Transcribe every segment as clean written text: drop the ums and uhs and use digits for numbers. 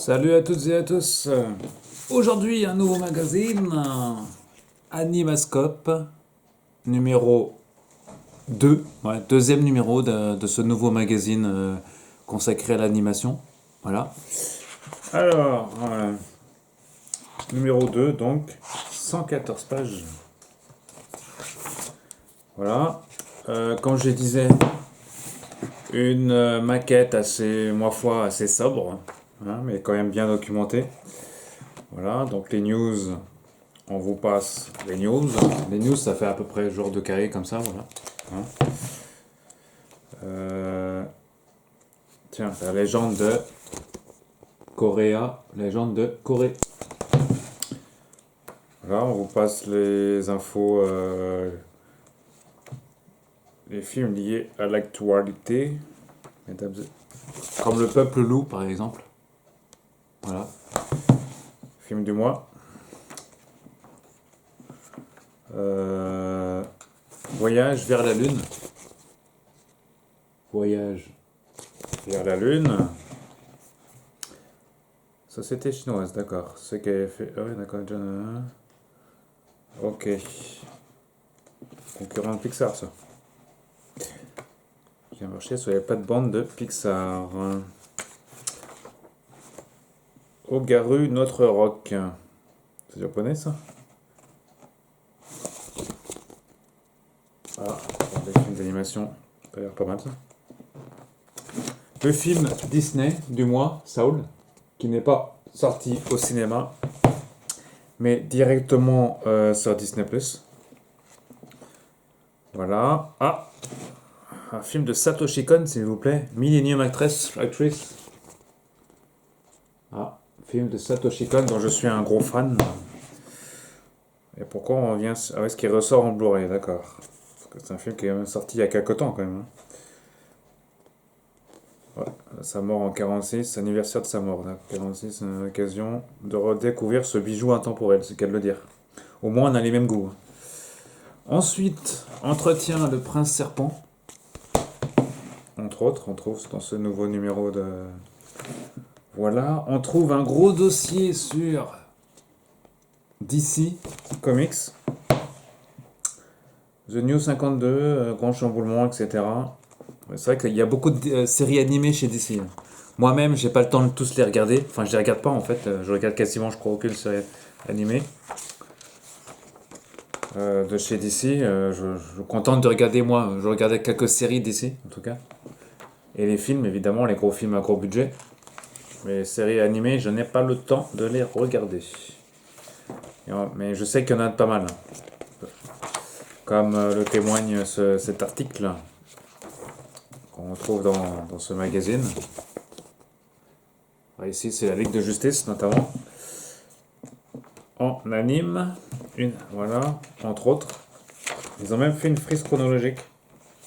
Salut à toutes et à tous. Aujourd'hui, un nouveau magazine, Animascope, numéro 2, ouais, deuxième numéro de ce nouveau magazine consacré à l'animation. Voilà. Alors, numéro 2, donc, 114 pages. Voilà. Comme je disais, une maquette assez, ma foi, assez sobre, hein, mais quand même bien documentée. Voilà, donc les news. On vous passe les news. Les news, ça fait à peu près genre de carré comme ça, voilà. Hein. Euh, Tiens, la légende de Coréa, légende de Corée. Voilà, on vous passe les infos, les films liés à l'actualité, comme Le Peuple Loup, par exemple. Voilà, film du mois. Euh, Voyage vers la Lune. Voyage vers la Lune. Société chinoise, d'accord. C'est qu'elle avait fait. Ah ouais, d'accord, John. Ok. Concurrent de Pixar, ça. Qui a marché sur les plates-bandes de Pixar. Ogaru Notre Rock. C'est japonais, ça? Ah, des films d'animation. Ça a l'air pas mal, ça. Le film Disney du mois, Saul, qui n'est pas sorti au cinéma, mais directement sur Disney+. Voilà. Ah, un film de Satoshi Kon, s'il vous plaît. Millennium Actress. Ah, film de Satoshi Kon dont je suis un gros fan. Et pourquoi on vient... Ah ouais, ce qui ressort en Blu-ray, d'accord. C'est un film qui est même sorti il y a quelques temps, quand même. Hein. Ouais, sa mort en 46, anniversaire de sa mort. Là. 46, une occasion de redécouvrir ce bijou intemporel, c'est qu'à le dire. Au moins, on a les mêmes goûts. Hein. Ensuite, Entretien le prince serpent. Entre autres, on trouve dans ce nouveau numéro de... Voilà, on trouve un gros dossier sur DC Comics. The New 52, Grand Chamboulement, etc. Ouais, c'est vrai qu'il y a beaucoup de séries animées chez DC. Moi-même, j'ai pas le temps de tous les regarder. Enfin, je les regarde pas en fait. Je regarde quasiment, je crois, aucune série animée de chez DC. Je me contente de regarder moi. Je regardais quelques séries DC en tout cas. Et les films, évidemment, les gros films à gros budget. Mais les séries animées, je n'ai pas le temps de les regarder. Mais je sais qu'il y en a pas mal. Hein. Comme le témoigne cet article qu'on trouve dans ce magazine. Ici, c'est la Ligue de Justice, notamment. En anime, voilà, entre autres. Ils ont même fait une frise chronologique,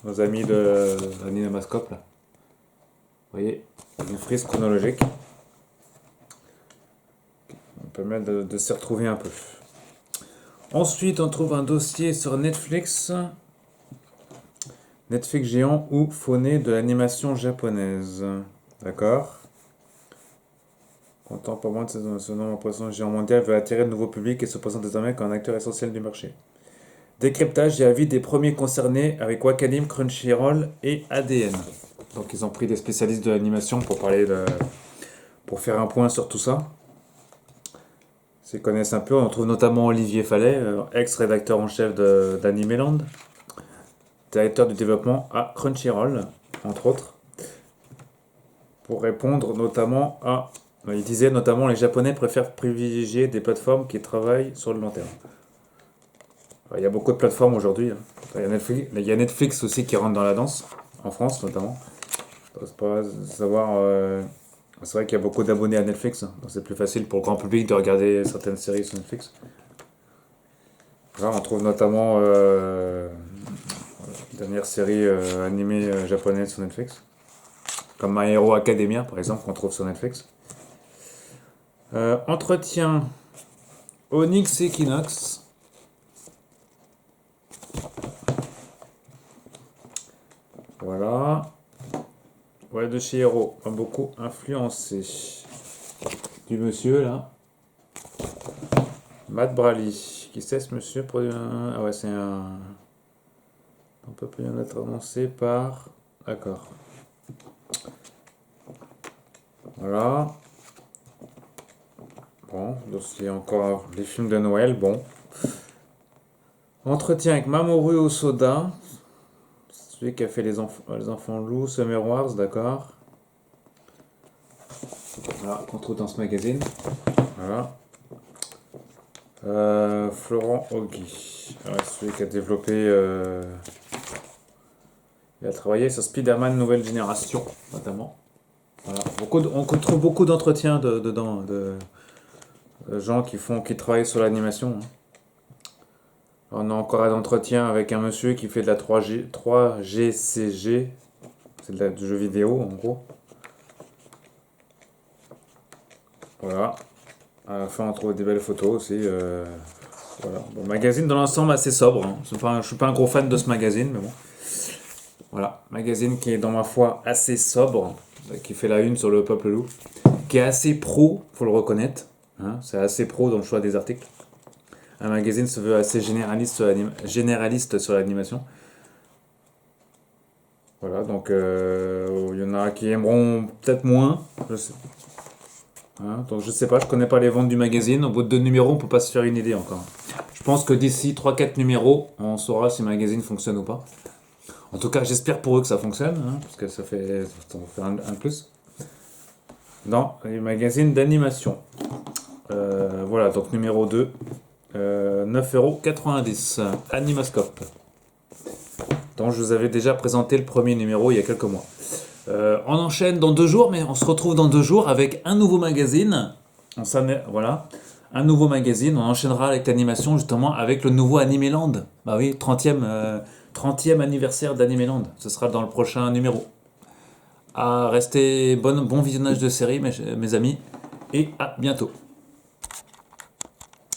nos amis de l'Animascope, là. Vous voyez, une frise chronologique. On permet de s'y retrouver un peu. Ensuite, on trouve un dossier sur Netflix. Netflix géant ou fauné de l'animation japonaise. D'accord. Content pas moins de ce nom en poisson géant mondial veut attirer de nouveaux publics et se présente désormais comme un acteur essentiel du marché. Décryptage et avis des premiers concernés avec Wakanim, Crunchyroll et ADN. Donc ils ont pris des spécialistes de l'animation pour faire un point sur tout ça. S'ils connaissent un peu, on trouve notamment Olivier Fallet, ex-rédacteur en chef d'Animeland, directeur du développement à Crunchyroll, entre autres, pour répondre notamment à... Il disait notamment les Japonais préfèrent privilégier des plateformes qui travaillent sur le long terme. Il y a beaucoup de plateformes aujourd'hui. Hein. Il y a Netflix aussi qui rentre dans la danse, en France notamment. C'est pas savoir. C'est vrai qu'il y a beaucoup d'abonnés à Netflix, hein. Donc c'est plus facile pour le grand public de regarder certaines séries sur Netflix. Là, on trouve notamment la dernière série animée japonaise sur Netflix, comme My Hero Academia par exemple, qu'on trouve sur Netflix. Entretien Onyx Equinox. Voilà. Ouais, de chez Hero, a beaucoup influencé. du monsieur là. Matt Brally. Qui c'est ce monsieur pour... Ah ouais, c'est un... On peut plus en être annoncé par... D'accord. Voilà. Bon, donc il y a encore les films de Noël, bon. Entretien avec Mamoru Hosoda, celui qui a fait les enfants loups, Summer Wars, d'accord. Voilà, qu'on trouve dans ce magazine. Voilà. Florent Oggy, ouais, celui qui a développé... il a travaillé sur Spider-Man Nouvelle Génération, notamment. Voilà. On trouve beaucoup d'entretiens dedans, de gens qui travaillent sur l'animation, hein. On a encore un entretien avec un monsieur qui fait de la 3GCG, c'est du jeu vidéo en gros. Voilà. À la fin, on trouve des belles photos aussi. Voilà. Bon, magazine dans l'ensemble assez sobre, hein. Enfin, je suis pas un gros fan de ce magazine, mais bon. Voilà. Magazine qui est dans ma foi assez sobre, qui fait la une sur le peuple loup, qui est assez pro, faut le reconnaître, hein. C'est assez pro dans le choix des articles. Un magazine se veut assez généraliste sur l'animation. Voilà, donc il y en a qui aimeront peut-être moins. Je sais. Hein, donc je sais pas, je connais pas les ventes du magazine. Au bout de 2 numéros, on peut pas se faire une idée encore. Je pense que d'ici 3-4 numéros, on saura si le magazine fonctionne ou pas. En tout cas, j'espère pour eux que ça fonctionne, hein, parce que ça fait un plus. Dans les magazines d'animation. Voilà, donc numéro 2. 9,90 €. Animascope. Dont je vous avais déjà présenté le premier numéro il y a quelques mois. On enchaîne dans 2 jours, mais on se retrouve dans 2 jours avec un nouveau magazine. Voilà. Un nouveau magazine. On enchaînera avec l'animation justement avec le nouveau Animeland. Bah oui, 30e anniversaire d'Animeland. Ce sera dans le prochain numéro. À rester bon visionnage de série, mes amis. Et à bientôt.